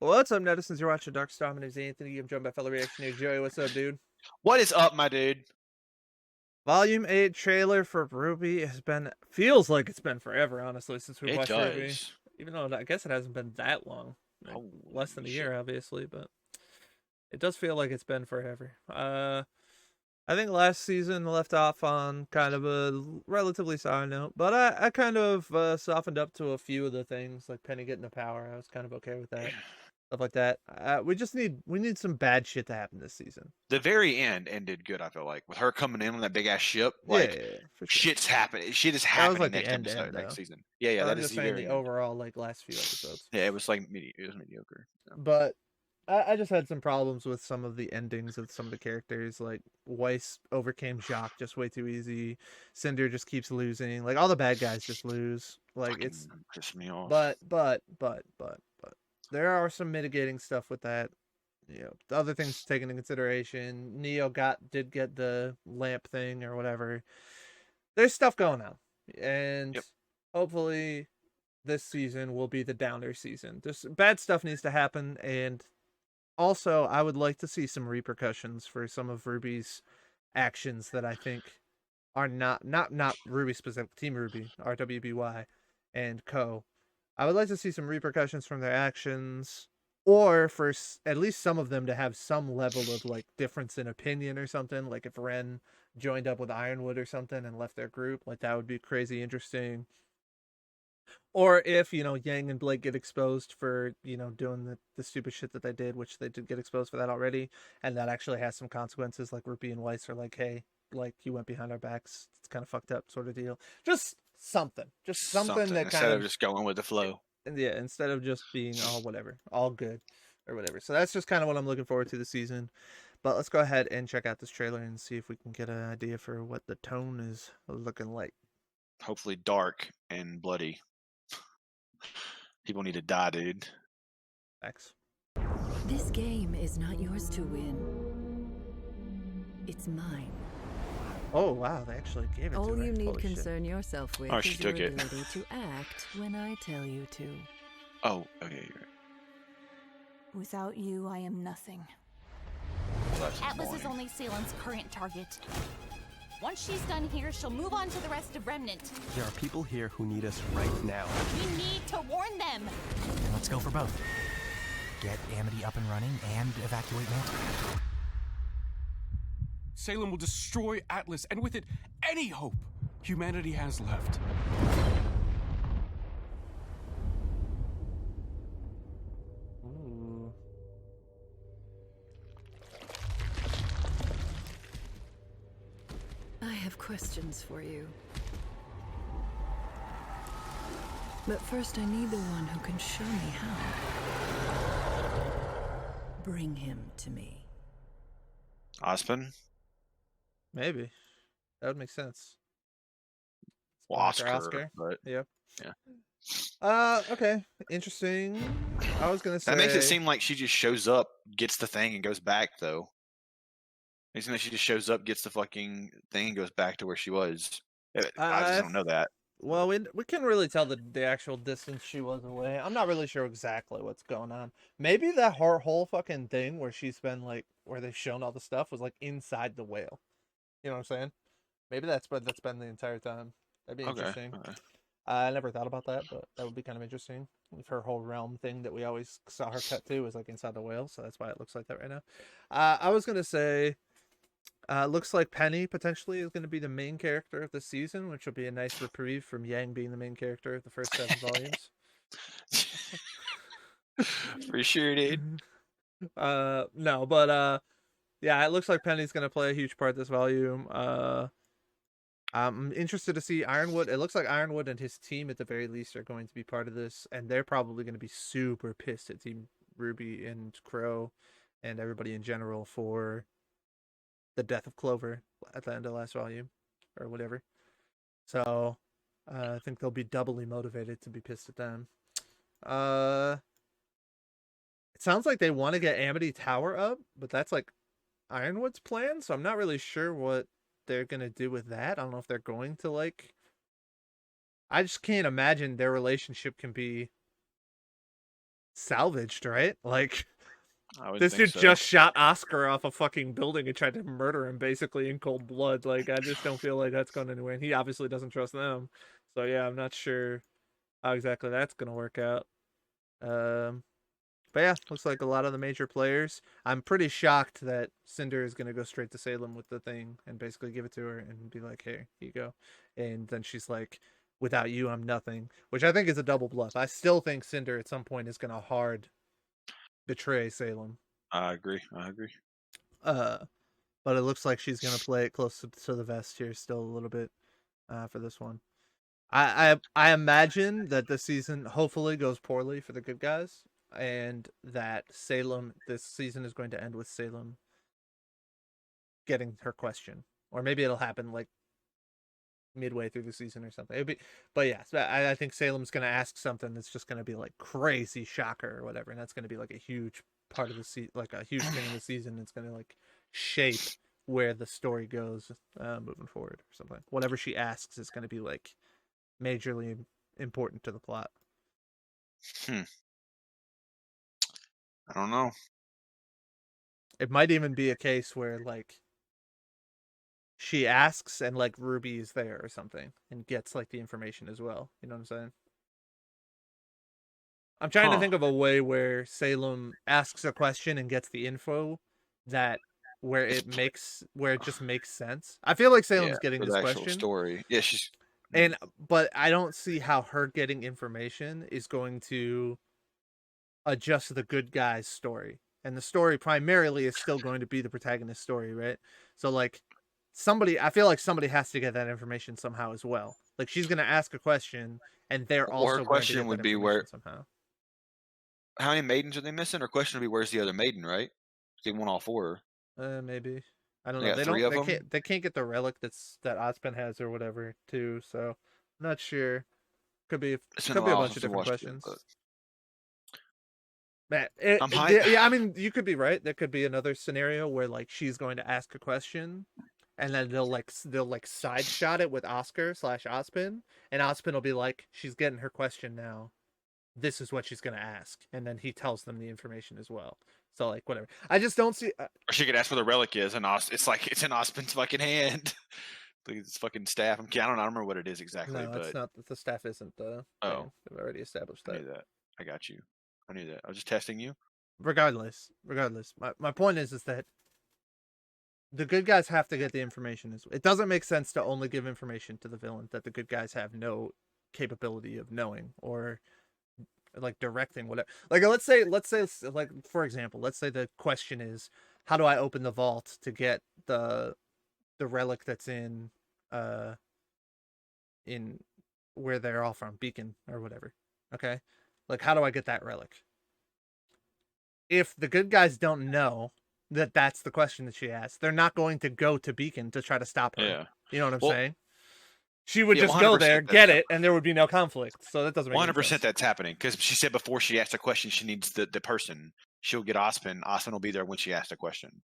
What's up, netizens? You're watching DarkStar. My name's Anthony. I'm joined by fellow reactionary Joey. What's up, dude? What is up, my dude? Volume 8 trailer for RWBY has been, feels like it's been forever, honestly, since we've It watched RWBY. does. Even though I guess it hasn't been that long. Like, Holy less than a shit. year, obviously, but it does feel like it's been forever. I think last season left off on kind of a relatively sour note, but I kind of softened up to a few of the things, like Penny getting the power. I was kind of okay with that. Stuff like that. We need some bad shit to happen this season. The very end ended good, I feel like. With her coming in on that big ass ship. Like, Yeah, for sure. shit's happening. Shit is That was happening like the next end episode, though. next season. Yeah, But that I'm is just the saying very the end. overall like last few episodes. Yeah, it was like it was mediocre. So. But I just had some problems with some of the endings of some of the characters. Like Weiss overcame Jacques just way too easy. Cinder just keeps losing. Like all the bad guys just lose. Like Fucking it's pissed me off. but there are some mitigating stuff with that. You know, the other things to take into consideration. Neo did get the lamp thing or whatever. There's stuff going on, and Yep. hopefully this season will be the downer season. Just bad stuff needs to happen, and also I would like to see some repercussions for some of RWBY's actions that I think are not RWBY specific, Team RWBY, RWBY, and Co. I would like to see some repercussions from their actions, or for at least some of them to have some level of like difference in opinion or something. Like if Ren joined up with Ironwood or something and left their group, like that would be crazy interesting. Or if, Yang and Blake get exposed for, doing the stupid shit that they did, which they did get exposed for that already, and that actually has some consequences, like Ruby and Weiss are like, hey, like you went behind our backs, it's kind of fucked up sort of deal. Just something. Just something that instead kind of of, just going with the flow. yeah, instead of just being all whatever, all good or whatever. So that's just kind of what I'm looking forward to this season. But let's go ahead and check out this trailer and see if we can get an idea for what the tone is looking like. Hopefully dark and bloody. People need to die, dude. X. This game is not yours to win. It's mine. Oh wow, they actually gave it to her. All you need Holy concern yourself with she is your took it. ability to act when I tell you to. Oh, okay, you're right. Without you, I am nothing. Atlas is only Salem's current target. Once she's done here, she'll move on to the rest of Remnant. There are people here who need us right now. We need to warn them. Then let's go for both. Get Amity up and running and evacuate Mantle. Salem will destroy Atlas, and with it, any hope humanity has left. Ooh. I have questions for you. But first I need the one who can show me how. Bring him to me. Ospen? Maybe. That would make sense. Oscar. But Yep. yeah. Okay. Interesting. I was gonna say That makes it seem like she just shows up, gets the thing, and goes back, though. It seems like she just shows up, gets the fucking thing, and goes back to where she was. I just don't know that. Well, we can't really tell the actual distance she was away. I'm not really sure exactly what's going on. Maybe that whole fucking thing where she's been like, where they've shown all the stuff was like inside the whale. You know what I'm saying? Maybe that's been the entire time. That'd be interesting. Okay. I never thought about that, but that would be kind of interesting. If her whole realm thing that we always saw her cut to was like inside the whale, so that's why it looks like that right now. I was gonna say, looks like Penny potentially is going to be the main character of the season, which will be a nice reprieve from Yang being the main character of the first 7 volumes. For sure, dude. No, but yeah, it looks like Penny's going to play a huge part this volume. I'm interested to see Ironwood. It looks like Ironwood and his team, at the very least, are going to be part of this, and they're probably going to be super pissed at Team RWBY and Crow and everybody in general for the death of Clover at the end of last volume or whatever. So I think they'll be doubly motivated to be pissed at them. It sounds like they want to get Amity Tower up, but that's like Ironwood's plan, so I'm not really sure what they're gonna do with that. I don't know if they're going to like, I just can't imagine their relationship can be salvaged, right? Like, I would this think dude so. just shot Oscar off a fucking building and tried to murder him basically in cold blood. Like, I just don't feel like that's going anywhere. And he obviously doesn't trust them. So yeah, I'm not sure how exactly that's gonna work out. But yeah, looks like a lot of the major players. I'm pretty shocked that Cinder is gonna go straight to Salem with the thing and basically give it to her and be like, "Here, here you go." And then she's like, "Without you, I'm nothing," which I think is a double bluff. I still think Cinder at some point is gonna hard betray Salem. I agree. Uh, but it looks like she's gonna play it close to the vest here still a little bit for this one. I imagine that this season hopefully goes poorly for the good guys, and that this season is going to end with Salem getting her question, or maybe it'll happen like midway through the season or something. But yeah, so I think Salem's going to ask something that's just going to be like crazy shocker or whatever, and that's going to be like a huge part of the like a huge thing in the season. It's going to like shape where the story goes moving forward or something. Whatever she asks is going to be like majorly important to the plot. I don't know. It might even be a case where like she asks and like Ruby is there or something and gets like the information as well. You know what I'm saying? I'm trying to think of a way where Salem asks a question and gets the info where it just makes sense. I feel like Salem's getting for this the actual question. story. Yeah, But I don't see how her getting information is going to adjust the good guy's story. And the story primarily is still going to be the protagonist's story, right? So like I feel like somebody has to get that information somehow as well. Like she's going to ask a question and they're Well, also her going to question get would that be information somehow. how many maidens are they missing? Her question would be, where's the other maiden, right? They want all four. Maybe. I don't They know. got three of them? They can't get the relic that Ozpin has or whatever too, so I'm not sure. Could be a bunch of different questions. Man, yeah, I mean, you could be right. There could be another scenario where like she's going to ask a question, and then they'll side shot it with Oscar/Ozpin, and Ozpin will be like, "She's getting her question now. This is what she's gonna ask," and then he tells them the information as well. So like whatever. I just don't see. Or she could ask where the relic is, and it's like it's in Ozpin's fucking hand. It's fucking staff. I don't remember what it is exactly. No, but it's not. The staff isn't the. Oh, they've already established I that. knew that. I got you. I knew that. I was just testing you. Regardless, my point is that the good guys have to get the information. It doesn't make sense to only give information to the villain that the good guys have no capability of knowing or like directing whatever. Like let's say like for example, let's say the question is, how do I open the vault to get the relic that's in where they're all from, Beacon or whatever. Okay? Like how do I get that relic? If the good guys don't know that that's the question that she asked, they're not going to go to Beacon to try to stop her. Yeah. You know what I'm saying? She would just 100% go there, get it, and there would be no conflict. So that doesn't make 100% that's happening, because she said before she asked a question, she needs the person. She'll get Ozpin. Ozpin will be there when she asks a question.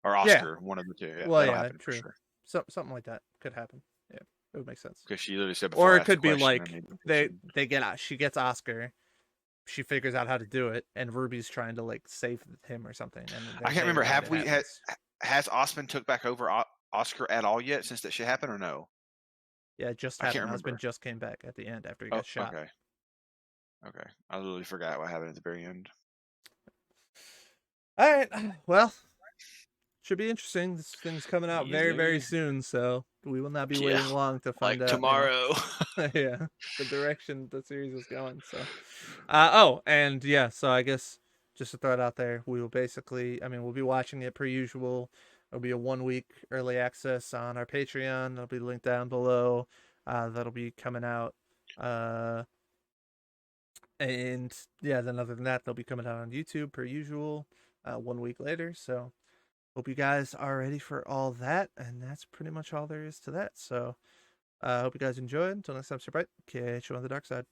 Or Oscar, one of the two. Yeah, well, that'll yeah, happen true. For sure. Something like that could happen. Yeah, it would make sense. Because she literally said before. Or it could be like she gets Oscar, she figures out how to do it, and Ruby's trying to like save him or something. And I can't remember. Has Ozpin took back over Oscar at all yet since that shit happened, or no? Yeah, it just happened. Ospin just came back at the end after he got shot. Okay. I literally forgot what happened at the very end. All right. Well, should be interesting. This thing's coming out very, very soon, so we will not be waiting long to find out. Tomorrow. Yeah, the direction the series is going. So, so I guess just to throw it out there, we will we'll be watching it per usual. It'll be a 1 week early access on our Patreon. That'll be linked down below. That'll be coming out. And yeah, then other than that, they'll be coming out on YouTube per usual 1 week later. So hope you guys are ready for all that. And that's pretty much all there is to that. So I hope you guys enjoyed. Until next time, stay bright. Catch you on the dark side.